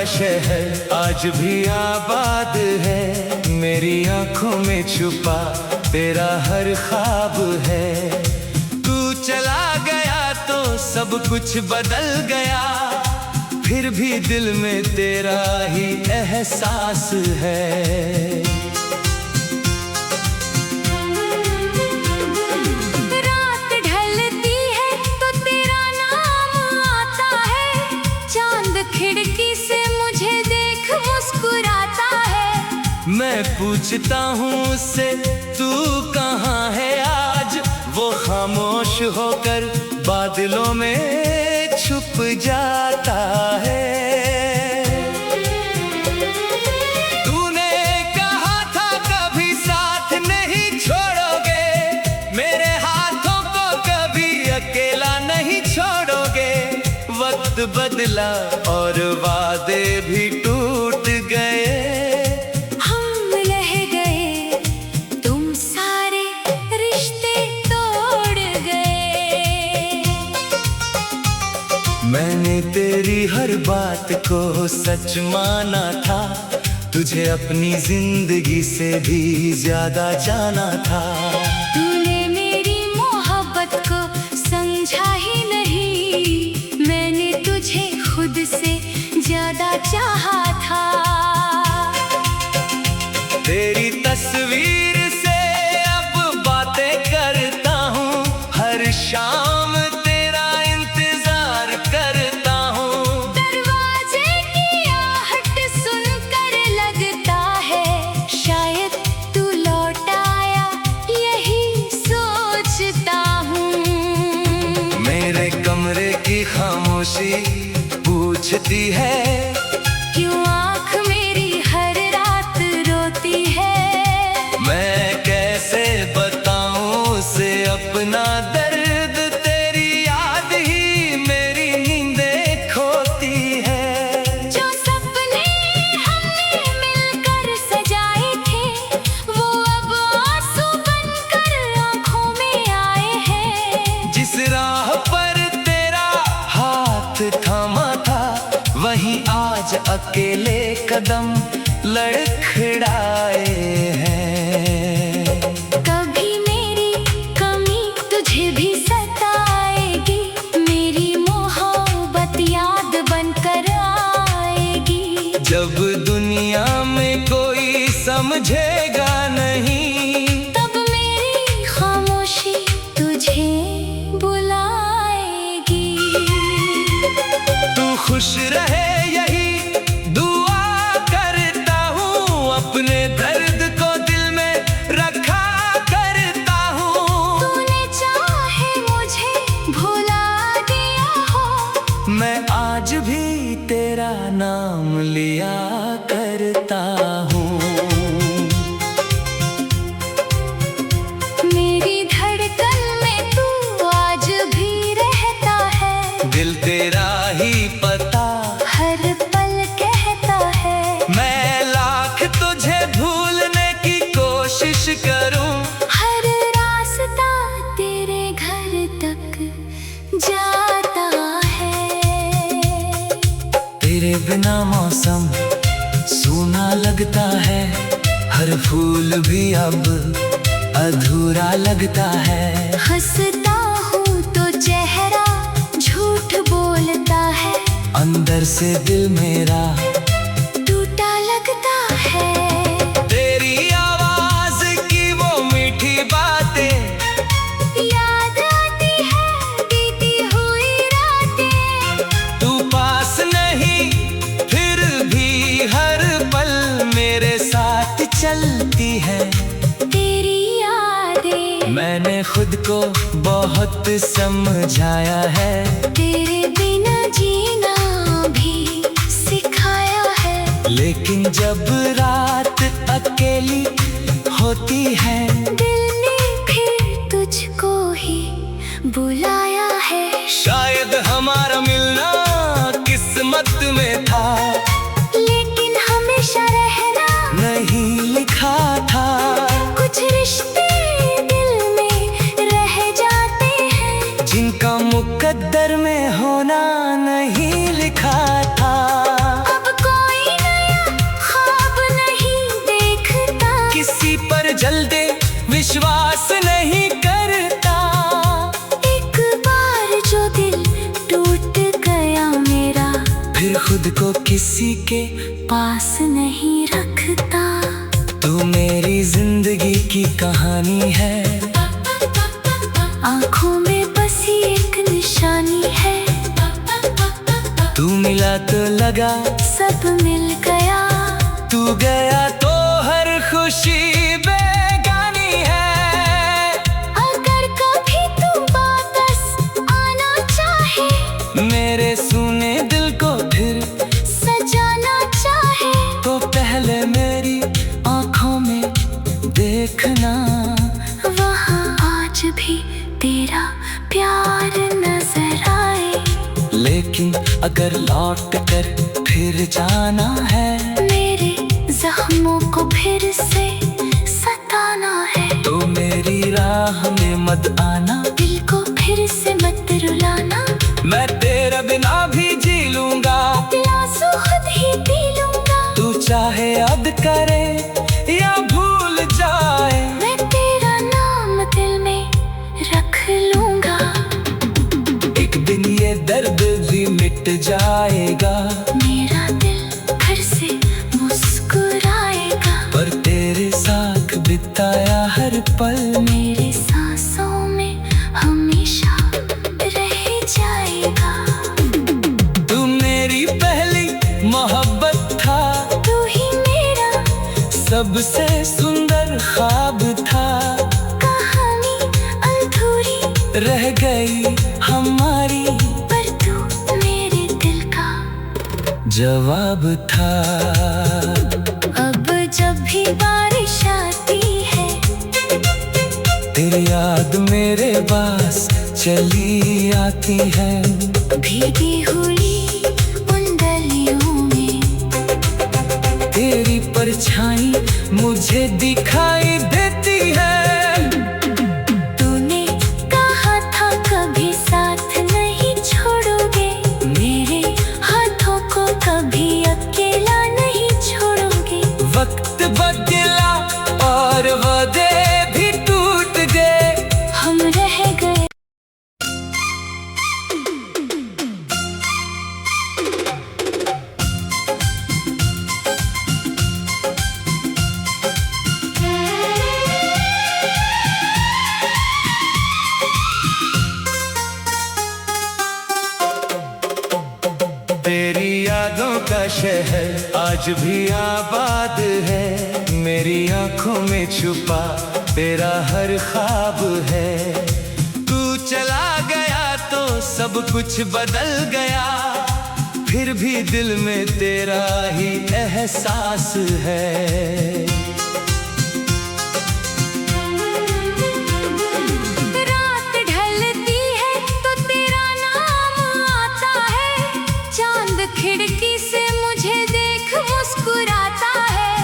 शहर आज भी आबाद है, मेरी आंखों में छुपा तेरा हर ख्वाब है। तू चला गया तो सब कुछ बदल गया, फिर भी दिल में तेरा ही एहसास है। रात ढलती है तो तेरा नाम आता है, चांद खिड़की से मुझे देख मुस्कुराता है। मैं पूछता हूँ उससे तू कहाँ है आज, वो खामोश होकर बादलों में छुप जाता है। तूने कहा था कभी साथ नहीं छोड़ोगे, मेरे हाथों को कभी अकेला नहीं छोड़ोगे। वक्त बदला और वादे भी टूट गए, हम रह गए, तुम सारे रिश्ते तोड़ गए। मैंने तेरी हर बात को सच माना था, तुझे अपनी जिंदगी से भी ज्यादा जाना था। तूने मेरी मोहब्बत को समझा ही नहीं, मैंने तुझे खुद से ज्यादा चाहा था। तेरी तस्वीर से अब बातें करता हूँ, हर शाम तेरा इंतजार करता हूँ। दरवाजे की आहट सुनकर लगता है, शायद तू लौट आया यही सोचता हूँ। मेरे कमरे की खामोशी पूछती है, क्यों आँख मेरी हर रात रोती है। मैं कैसे बताऊं उसे अपना दर्द, तेरी याद ही मेरी नींदें खोती है। जो सपने हमने मिलकर सजाए थे, वो अब आंसू बनकर आँखों में आए हैं। जिस राह पर तेरा हाथ थामा था, वहीं आज अकेले कदम लड़खड़ाए हैं। कभी मेरी कमी तुझे भी सताएगी, मेरी मोहब्बत याद बनकर आएगी। जब दुनिया में कोई समझेगा नहीं, तब मेरी खामोशी तुझे बुलाएगी। तू खुश रहे यही दुआ करता हूँ, अपने दर्द को दिल में रखा करता हूँ। तूने चाहे मुझे भुला दिया हो, मैं आज भी तेरा नाम लिया करता हूँ। मेरी धड़कन में तू आज भी रहता है, दिल तेरा ही पता हर पल कहता है। मैं लाख तुझे भूलने की कोशिश करूं, हर रास्ता तेरे घर तक जाता है। तेरे बिना मौसम सूना लगता है, हर फूल भी अब अधूरा लगता है। हंसता हूँ तो चेहरा झूठ बोलता है, अंदर से दिल मेरा टूटा लगता है। तेरी आवाज की वो मीठी बातें याद आती है बीती हुई रातें, तू पास नहीं फिर भी हर पल मेरे साथ चलती है। तेरी यादें मैंने खुद को बहुत समझाया है, तेरे बिना जीना भी सिखाया है। लेकिन जब रात अकेली होती है, दिल ने फिर तुझको ही बुलाया है। शायद हमारा मिलना किस्मत में था, लेकिन हमेशा रहना नहीं लिखा था। कुछ रिश्ते दिल में रह जाते हैं, जिनका मुकद्दर में होना नहीं लिखा था। अब कौन खुद को किसी के पास नहीं रखता। तू मेरी जिंदगी की कहानी है, आँखों में बसी एक निशानी है। तू मिला तो लगा सब मिल गया, तू गया तो हर खुशी बेगानी है। अगर कभी तू वापस आना चाहे, मेरे सुने दिल को फिर सजाना चाहे, तो पहले मेरी आँखों में देखना। वहाँ आज भी तेरा प्यार नजर आए। लेकिन अगर लौट कर फिर जाना है, मेरे जख्मों को फिर से सताना है, तो मेरी राह में मत आना। दिल को फिर से मत रुलाना। मैं तेरे बिना भी जी लूंगा, आंसू खुद ही पी लूंगा। तू चाहे याद करे या भूल जाए, मैं तेरा नाम दिल में रख लूंगा। एक दिन ये दर्द भी मिट जाएगा, मेरा दिल फिर से मुस्कुराएगा। पर तेरे साथ बिताया हर पल मेरे सांसों में हमेशा रह जाएगा। तू मेरी पहली मोहब्बत था, तू ही मेरा सबसे सुंदर ख्वाब था। कहानी अधूरी रह गई हमारी, पर तू मेरे दिल का जवाब था। अब जब भी बारिश आती है, तेरी याद मेरे पास चली आती है। भीगी हुई उन गलियों में तेरी परछाई मुझे दिखाई देती है। तूने कहा था कभी साथ नहीं छोड़ोगे, मेरे हाथों को कभी अकेला नहीं छोड़ोगे। वक्त बदला और वादे भी टूट गए, हम रह गए। तेरी यादों का शहर आज भी आबाद है। मेरी आंखों में छुपा तेरा हर ख्वाब है। तू चला गया तो सब कुछ बदल गया, फिर भी दिल में तेरा ही एहसास है। रात ढलती है तो तेरा नाम आता है, चांद खिड़की से मुझे देख मुस्कुराता है।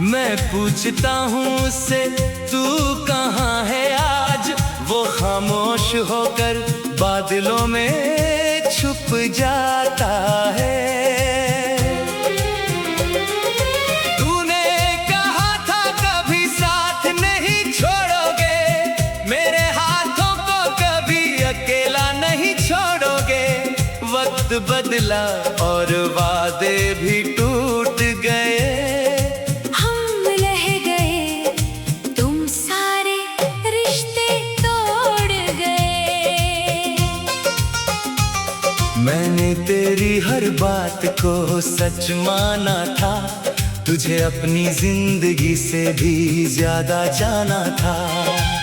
मैं पूछता हूँ उससे तू कहाँ है आज, वो खामोश होकर बादलों में छुप जाता है। तूने कहा था कभी साथ नहीं छोड़ोगे, मेरे हाथों को कभी अकेला नहीं छोड़ोगे। वक्त बदला और वादे भी टूट गए, हम रह गए, तुम सारे रिश्ते तोड़ गए। मैंने तेरी हर बात को सच माना था, तुझे अपनी जिंदगी से भी ज्यादा जाना था।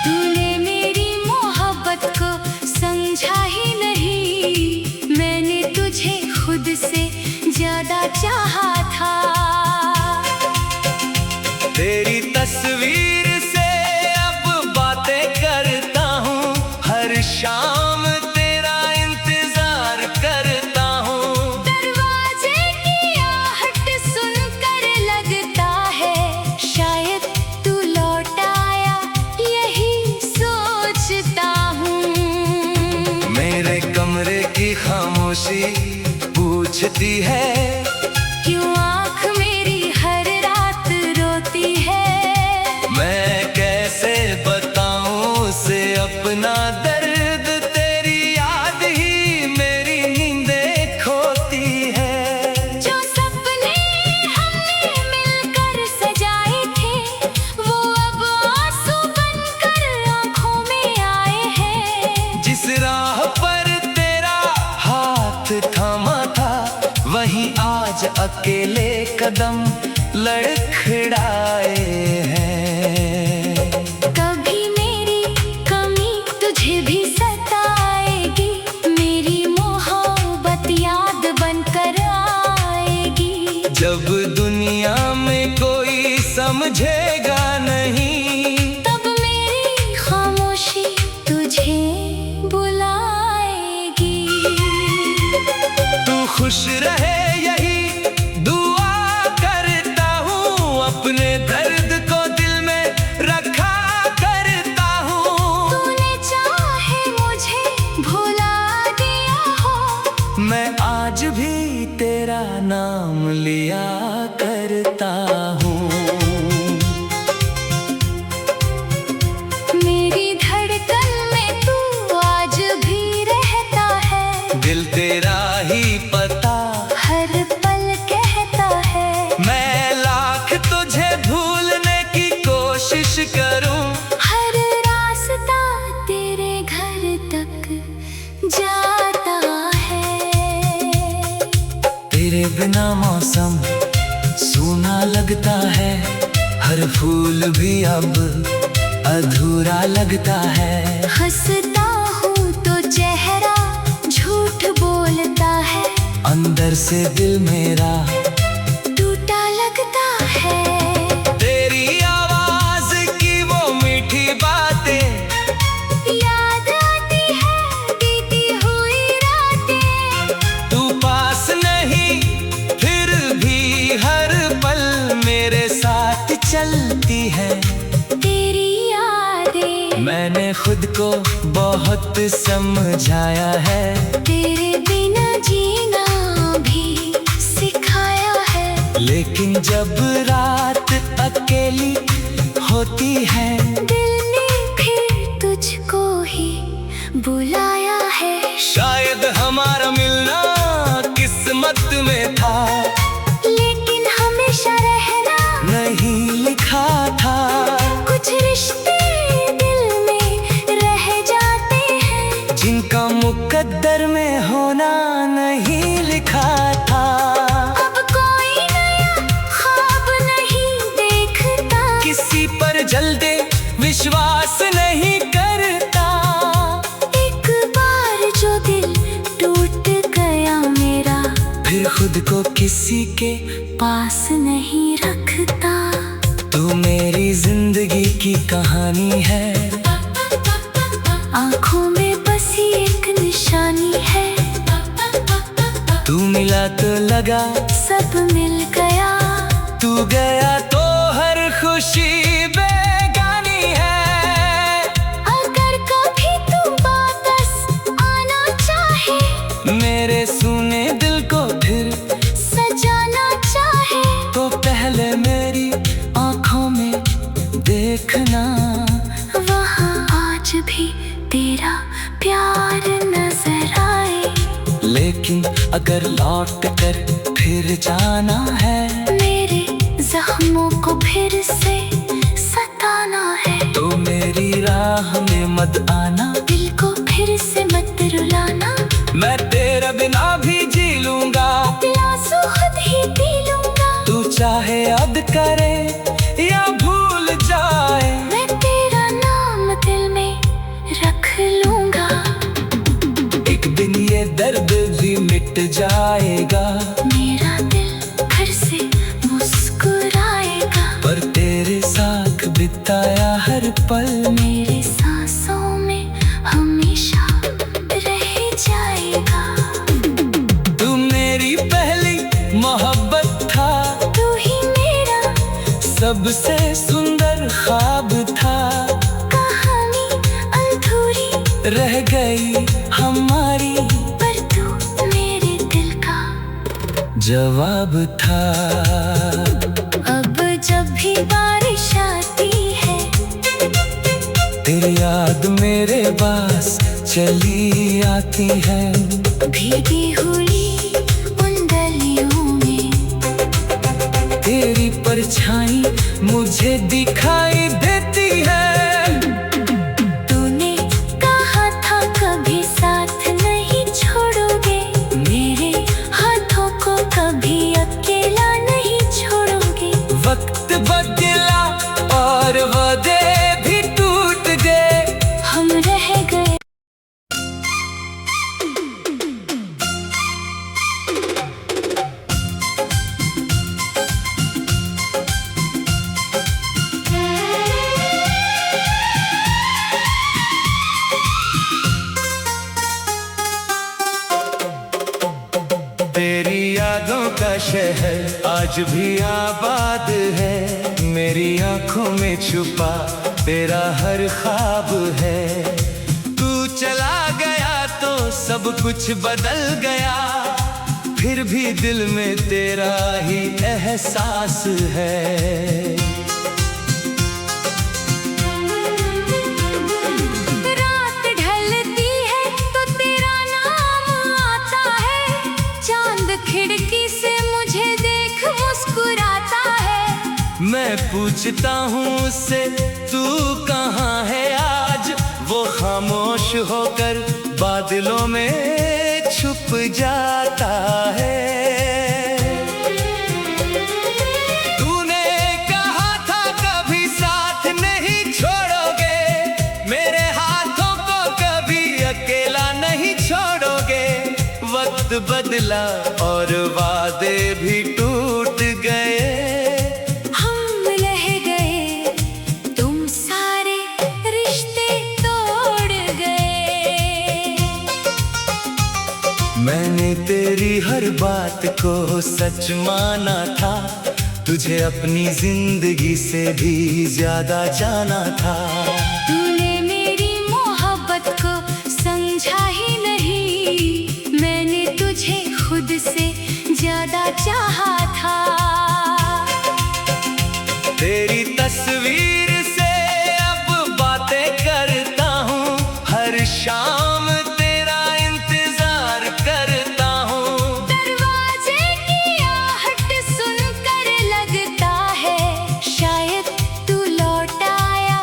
तूने मेरी मोहब्बत को समझा ही नहीं, मैंने तुझे खुद से ज्यादा चाहा था। तेरी तस्वीर से अब बातें करता हूँ, हर शाम तेरा इंतजार करता हूँ। दरवाजे की आहट सुनकर लगता है, शायद तू लौट आया, यही सोचता हूँ। मेरे कमरे की खामोशी पूछती है, क्यों आँख मेरी हर रात रोती है। मैं कैसे बताऊं उसे अपना दर्द, तेरी याद ही मेरी नींदें खोती है। राह पर तेरा हाथ थामा था, वहीं आज अकेले कदम लड़खड़ाए हैं। कभी मेरी कमी तुझे भी सताएगी, मेरी मोहब्बत याद बनकर आएगी। जब दुनिया में कोई समझेगा नहीं, तब मेरी खामोशी तुझे बुलाएगी। तू खुश रहे यही दुआ करता हूँ, अपने दर्द को दिल में रखा करता हूँ। तूने चाहे मुझे भुला दिया हो, मैं आज भी तेरा नाम लिया करता हूँ। मेरी धड़कन में तू आज भी रहता है, दिल तेरा ही पता हर पल कहता है। मैं लाख तुझे भूलने की कोशिश करूं, हर रास्ता तेरे घर तक जाता है। तेरे बिना मौसम सूना लगता है, हर फूल भी अब अधूरा लगता है। हंसता हूँ तो चेहरा झूठ बोलता है, अंदर से दिल मेरा टूटा लगता है। तेरी आवाज की वो मीठी बातें याद आती है बीती हुई रातें, तू पास नहीं फिर भी हर पल मेरे साथ चलती है। तेरी यादें मैंने खुद को बहुत समझाया है, तेरे बिना जीना भी सिखाया है। लेकिन जब रात अकेली होती है, दिल ने फिर तुझको ही बुलाया है। शायद हमारा मिलना किस्मत में था, लेकिन हमेशा रहना नहीं लिखा था। कुछ रिश्ते दिल में रह जाते हैं, जिनका मुकद्दर में होना नहीं लिखा था। अब कोई नया ख्वाब नहीं देखता, किसी पर जल्दी विश्वास नहीं करता। एक बार जो दिल टूट गया मेरा, फिर खुद को किसी के पास नहीं रखता। तू मेरी जिंदगी की कहानी है, आँखों में बसी एक निशानी है। तू मिला तो लगा सब मिल गया, तू गया तो हर खुशी बेगानी है। अगर कभी तू वापस आना चाहे, मेरे सुने दिल को फिर सजाना चाहे, तो पहले मेरी आंखों में देखना। वहाँ आज भी तेरा प्यार नजर आए। लेकिन अगर लौट कर फिर जाना है, मेरे जख्मों को फिर से सताना है, तो मेरी राह में मत आना। दिल को फिर से मत रुलाना। मैं तेरे बिना भी जी लूंगा, आंसू खुद ही पी लूंगा। तू चाहे याद करे या भूल जाए, मैं तेरा नाम दिल में रख लूंगा। एक दिन ये दर्द भी मिट जाएगा, मेरा दिल फिर से मुस्कुराएगा। पर तेरे साथ बिताया हर पल मेरे सांसों में हमेशा रह जाएगा। तू मेरी पहली मोहब्बत था, तू ही मेरा सबसे सुंदर ख्वाब था। कहानी अधूरी रह गई हमारी, पर तू मेरे दिल का जवाब था। अब जब भी बारिश आती है, तेरी याद मेरे पास चली आती है। भीगी हुई उन डलियों में तेरी परछाई मुझे दिखाई देती है। तूने कहा था कभी सा तेरी यादों का शहर आज भी आबाद है, मेरी आंखों में छुपा तेरा हर ख्वाब है। तू चला गया तो सब कुछ बदल गया, फिर भी दिल में तेरा ही एहसास है। रात ढलती है तो तेरा नाम आता है, चांद खिड़की से मुझे देख मुस्कुराता है। मैं पूछता हूँ उससे तू कहाँ है आज, वो खामोश होकर बादलों में छुप जाता है। तूने कहा था कभी साथ नहीं छोड़ोगे, मेरे हाथों को कभी अकेला नहीं छोड़ोगे। वक्त बदला और वादे भी टूट गए, हम रह गए, तुम सारे रिश्ते तोड़ गए। मैंने तेरी हर बात को सच माना था, तुझे अपनी जिंदगी से भी ज्यादा जाना था। तूने मेरी मोहब्बत को समझा ही नहीं, मैंने तुझे खुद से ज्यादा चाहा था। तेरी तस्वीर से अब बातें करता हूँ, हर शाम तेरा इंतजार करता हूँ। दरवाजे की आहट सुनकर लगता है, शायद तू लौट आया,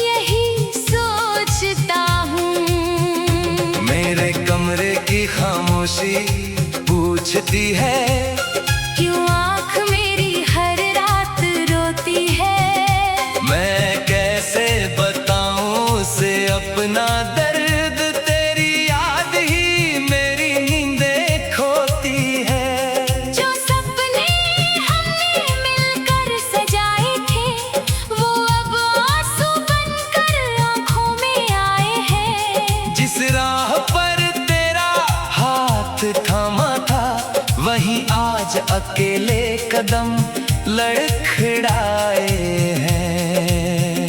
यही सोचता हूँ। मेरे कमरे की खामोशी पूछती है, क्यों आँख मेरी हर रात रोती है। मैं कैसे बताऊं उसे अपना दर्द, तेरी याद ही मेरी नींदें खोती है। जो सपने हमने मिलकर सजाए थे, वो अब आंसू बनकर आँखों में आए हैं। जिस राह पर तेरा हाथ थामा था, वहीं आज अकेले कदम लड़खड़ाए हैं।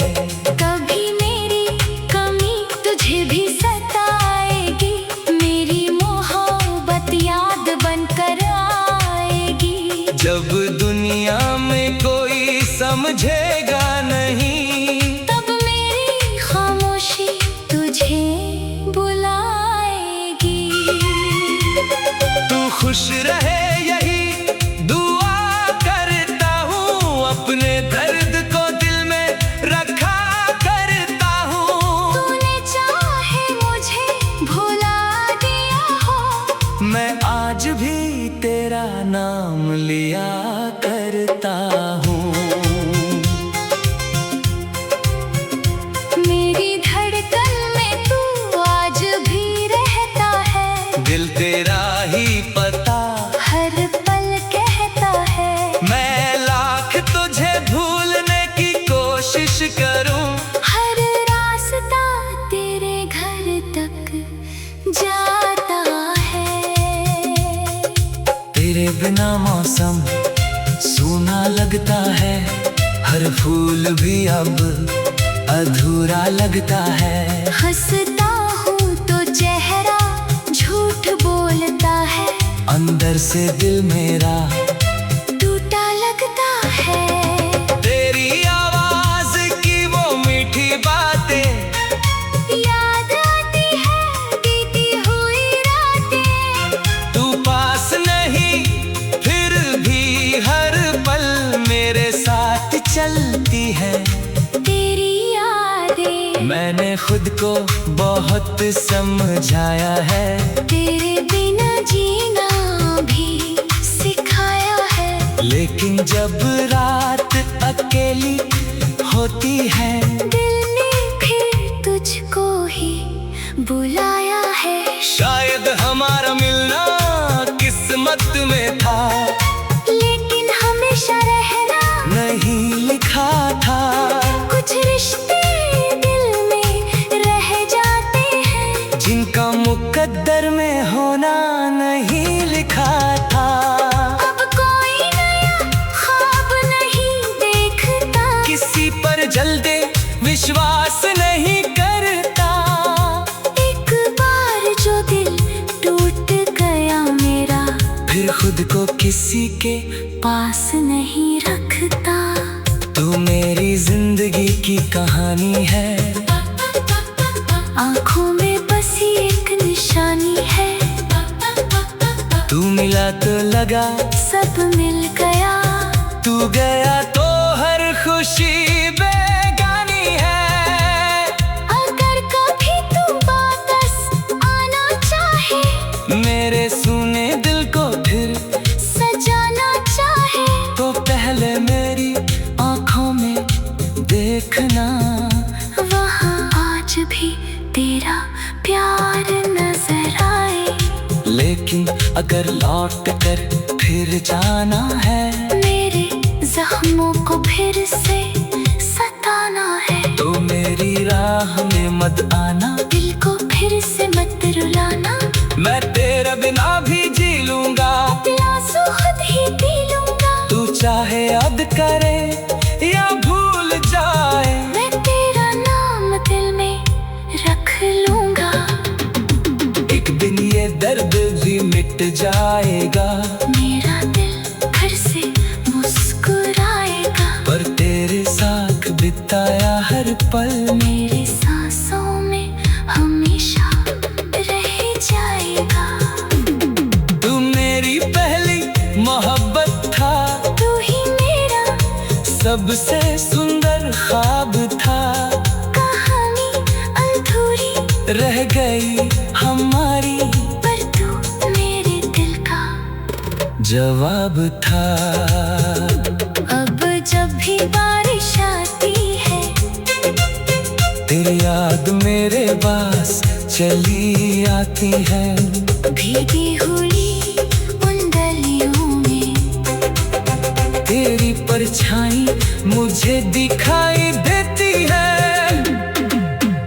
कभी मेरी कमी तुझे भी सताएगी, मेरी मोहब्बत याद बनकर आएगी। जब दुनिया में कोई समझेगा नहीं, तब मेरी खामोशी तुझे बुलाएगी। तू खुश रहे यही दुआ करता हूँ, अपने दर्द को दिल में रखा करता हूँ। तूने चाहे मुझे भुला दिया हो, मैं आज भी तेरा नाम लिया करता हूँ। मेरी धड़कन में तू आज भी रहता है, दिल तेरा ही पता हर पल कहता है। मैं लाख तुझे भूलने की कोशिश करूं, हर रास्ता तेरे घर तक जाता है। तेरे बिना मौसम सूना लगता है, हर फूल भी अब अधूरा लगता है। हंसता हूँ तो चेहरा झूठ बोलता है, अंदर से दिल मेरा टूटा लगता है। तेरी आवाज की वो मीठी बातें याद आती है बीती हुई रातें, तू पास नहीं फिर भी हर पल मेरे साथ चलती है। तेरी यादें मैंने खुद को बहुत समझाया है, तेरे बिना जीना भी सिखाया है। लेकिन जब रात अकेली होती है, दिल ने फिर तुझको ही बुलाया है। शायद हमारा मिलना किस्मत में था, लेकिन हमेशा रहना नहीं लिखा था। कुछ रिश्ते दिल में रह जाते हैं, जिनका मुकद्दर में होना नहीं लिखा था। अब कोई नया ख्वाब नहीं देखता, किसी पर जल्दी विश्वास नहीं करता। एक बार जो दिल टूट गया मेरा, फिर खुद को किसी के पास नहीं रखता। तू मेरी जिंदगी की कहानी है, आँखों में बसी एक निशानी है। तू मिला तो लगा सब मिल गया, तू गया तो हर खुशी बेगानी है। अगर कभी तू वापस आना चाहे, मेरे सुने दिल को फिर सजाना चाहे, तो पहले मेरी आँखों में देखना। वहाँ आज भी तेरा प्यार नजर आए। लेकिन अगर लौट कर फिर जाना है, मेरे जख्मों को फिर से सताना है, तो मेरी राह में मत आना। दिल को फिर से मत रुलाना। मैं तेरे बिना भी जी लूंगा, आंसू खुद ही पी लूंगा। तू चाहे याद करे या भूल जाए, मैं तेरा नाम दिल में रख लूंगा। एक दिन ये दर्द भी मिट जाएगा, मेरा दिल फिर से मुस्कुराएगा। पर तेरे साथ बिताया हर पल मेरे सांसों में हमेशा रह जाएगा। तू मेरी पहली मोहब्बत था, तू ही मेरा सबसे सुंदर ख्वाब था। कहानी अधूरी रह गई हमारी, पर तू मेरे दिल का जवाब था। अब जब भी बारिश आती है, तेरी याद मेरे पास चली आती है। भीगी हुई उन गलियों में तेरी परछाई मुझे दिखाई देती है।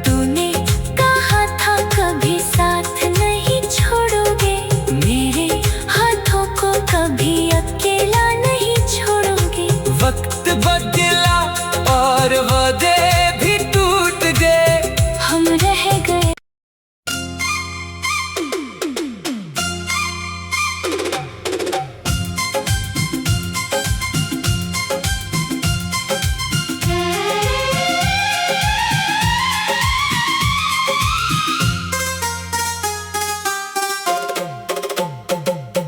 तूने कहा था कभी साथ नहीं छोड़ोगे, मेरे हाथों को कभी अकेला नहीं छोड़ोगे। वक्त बदला और वादे भी टूट गए, हम रह गए।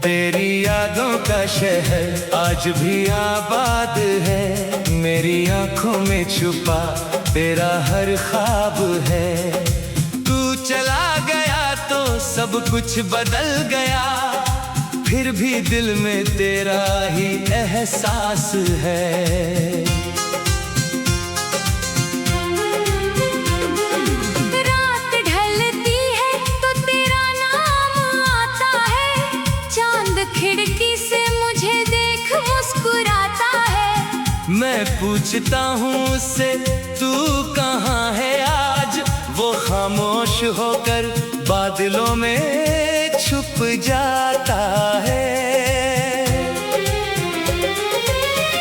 तेरी यादों का शहर आज भी आबाद है। मेरी आंखों में छुपा तेरा हर ख्वाब है। तू चला गया तो सब कुछ बदल गया, फिर भी दिल में तेरा ही एहसास है। रात ढलती है तो तेरा नाम आता है, चांद खिड़की से मुझे देख मुस्कुराता है। मैं पूछता हूँ उससे तू कहाँ है आज, वो खामोश होकर बादलों में छुप जाता है।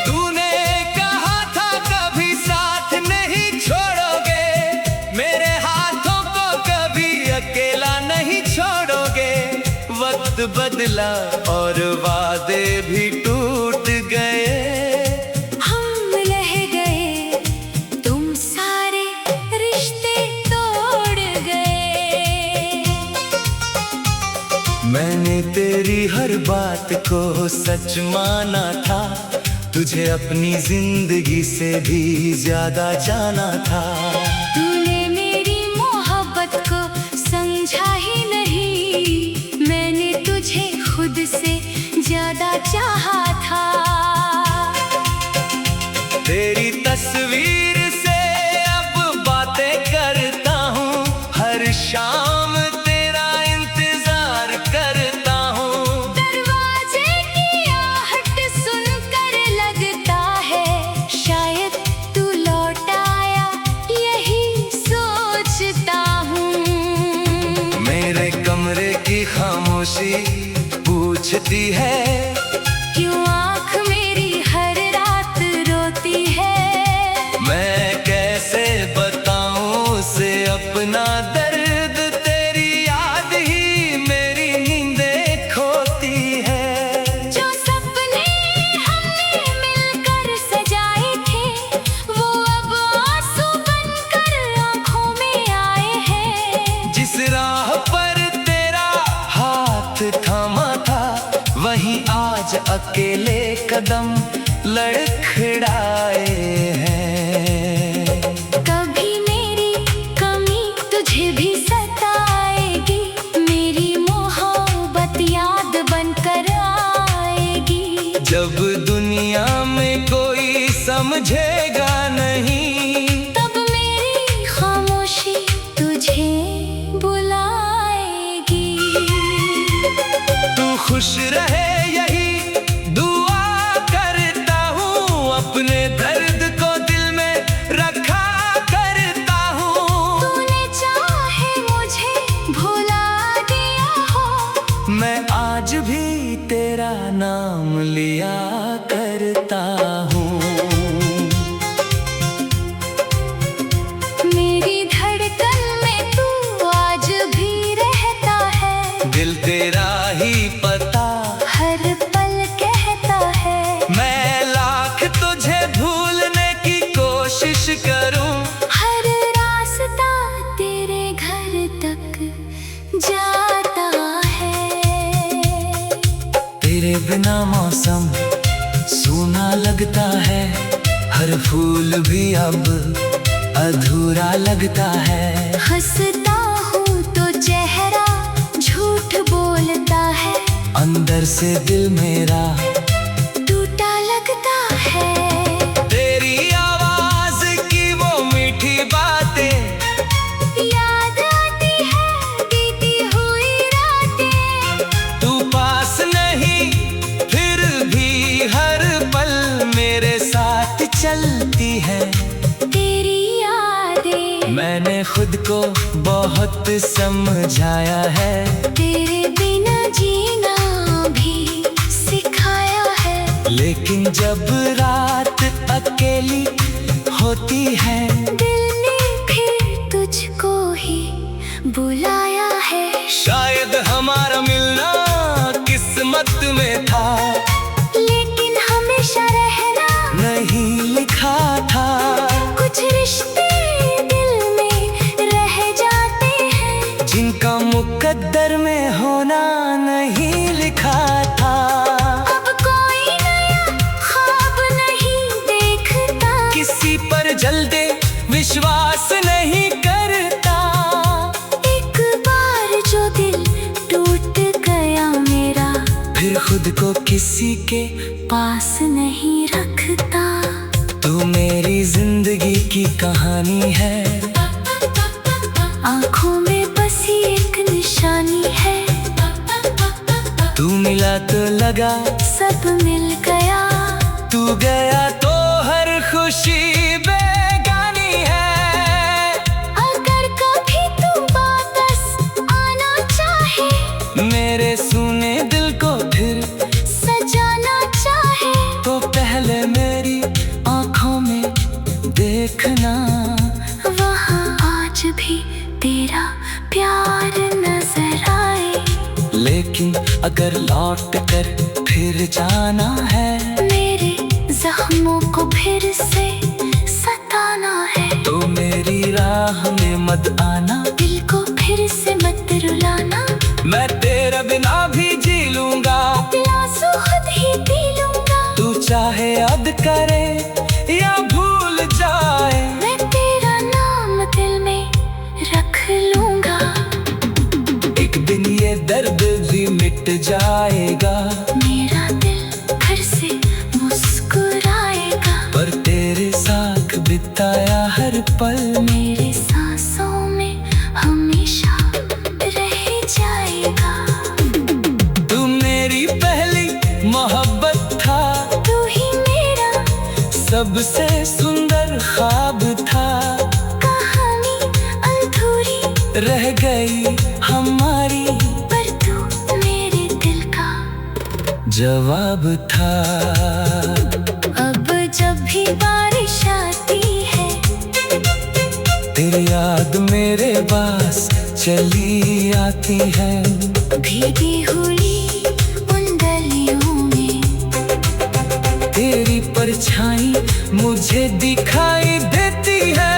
तूने कहा था कभी साथ नहीं छोड़ोगे, मेरे हाथों को कभी अकेला नहीं छोड़ोगे। वक्त बदला और वादे भी टूट गए, हम रह गए, तुम सारे रिश्ते तोड़ गए। मैंने तेरी हर बात को सच माना था, तुझे अपनी जिंदगी से भी ज्यादा जाना था। तूने मेरी मोहब्बत को समझा ही नहीं, मैंने तुझे खुद से ज्यादा चाहा था। तेरी तस्वीर से अब बातें करता हूँ, हर शाम तेरा इंतजार करता हूँ। दरवाजे की आहट सुनकर लगता है शायद तू लौट आया यही की खामोशी पूछती है, क्यों आँख मेरी हर रात रोती है। मैं कैसे बताऊं उसे अपना दर्द, तेरी याद ही मेरी नींदें खोती है। जो सपने हमने मिलकर सजाए थे, वो अब आंसू बनकर आँखों में आए हैं। जिस राह पर तेरा हाथ थामा था, वहीं आज अकेले कदम लड़खड़ाए हैं। कभी मेरी कमी तुझे भी सताएगी, मेरी मोहब्बत याद बनकर आएगी। जब दुनिया में कोई समझेगा नहीं, तब मेरी खामोशी तुझे बुलाएगी। तू खुश रहे यही दुआ करता हूँ, अपने दर्द को दिल में रखा करता हूँ। तूने चाहे मुझे भुला दिया हो, मैं आज भी तेरा नाम लिया करता हूँ। मेरी धड़कन में तू आज भी रहता है। दिल तेरा ही पता हर पल कहता है, मैं लाख तुझे भूलने की कोशिश करूं। हर रास्ता तेरे घर तक जाता है। तेरे बिना मौसम सूना लगता है, हर फूल भी अब अधूरा लगता है। हंसता हूँ तो चेहरा झूठ बोलता है, अंदर से दिल मेरा टूटा लगता है। तेरी आवाज की वो मीठी बातें याद आती है बीती हुई रातें। तू पास नहीं फिर भी हर पल मेरे साथ चलती है। तेरी यादें मैंने खुद को बहुत समझाया है, तेरे बिना जीना भी सिखाया है। लेकिन जब रात अकेली होती है, दिल ने फिर तुझको ही बुलाया है। शायद हमारा मिलना किस्मत में था, लेकिन हमेशा रहना नहीं लिखा था। कुछ रिश्ते दिल में रह जाते हैं, जिनका मुकद्दर में होना नहीं लिखा था। अब कोई नया ख्वाब नहीं देखता, किसी पर जल्दी विश्वास नहीं करता। एक बार जो दिल टूट गया मेरा, फिर खुद को किसी के पास नहीं रखता। तू मेरी जिंदगी की कहानी है, आँखों में बसी एक निशानी है। तू मिला तो लगा सब मिल गया, तू गया तो हर खुशी बेगानी है। अगर कभी तू वापस आना चाहे, मेरे सुने दिल को फिर सजाना चाहे, तो पहले मेरी आंखों में देखना। वहाँ आज भी तेरा प्यार नजर आए। लेकिन अगर लौट कर फिर जाना है, मेरे जख्मों को फिर से सताना है, तो मेरी राह में मत आना। दिल को फिर से मत रुलाना। मैं तेरे बिना भी जी लूंगा, आंसू खुद ही पी लूंगा। तू चाहे याद करे या भूल जाए, मैं तेरा नाम दिल में रख लूंगा। एक दिन ये दर्द भी मिट जाएगा, मेरा दिल फिर से मुस्कुराएगा। पर तेरे साथ बिताया हर पल मेरे सांसों में हमेशा रह जाएगा। तू मेरी पहली मोहब्बत था, तू ही मेरा सबसे सुंदर ख्वाब था। कहानी अधूरी रह गई हमारी, पर जवाब था। अब जब भी बारिश आती है तेरी याद मेरे पास चली आती है। भीगी हुई उन गलियों में तेरी परछाई मुझे दिखाई देती है।